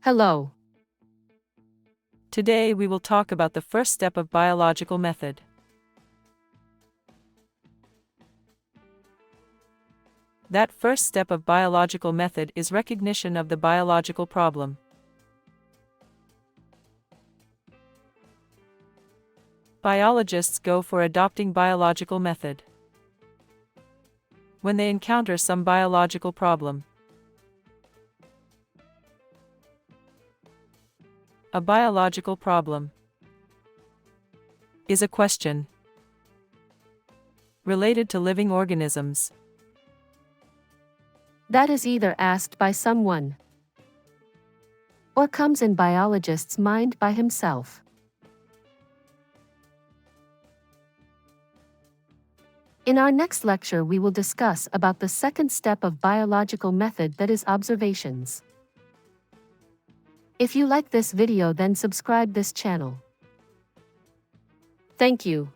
Hello. Today we will talk about the first step of biological method. That first step of biological method is recognition of the biological problem. Biologists go for adopting biological method when they encounter some biological problem. A biological problem is a question related to living organisms That is either asked by someone or comes in biologist's mind by himself. In our next lecture we will discuss about the second step of biological method, that is observations. If you like this video, then subscribe this channel. Thank you.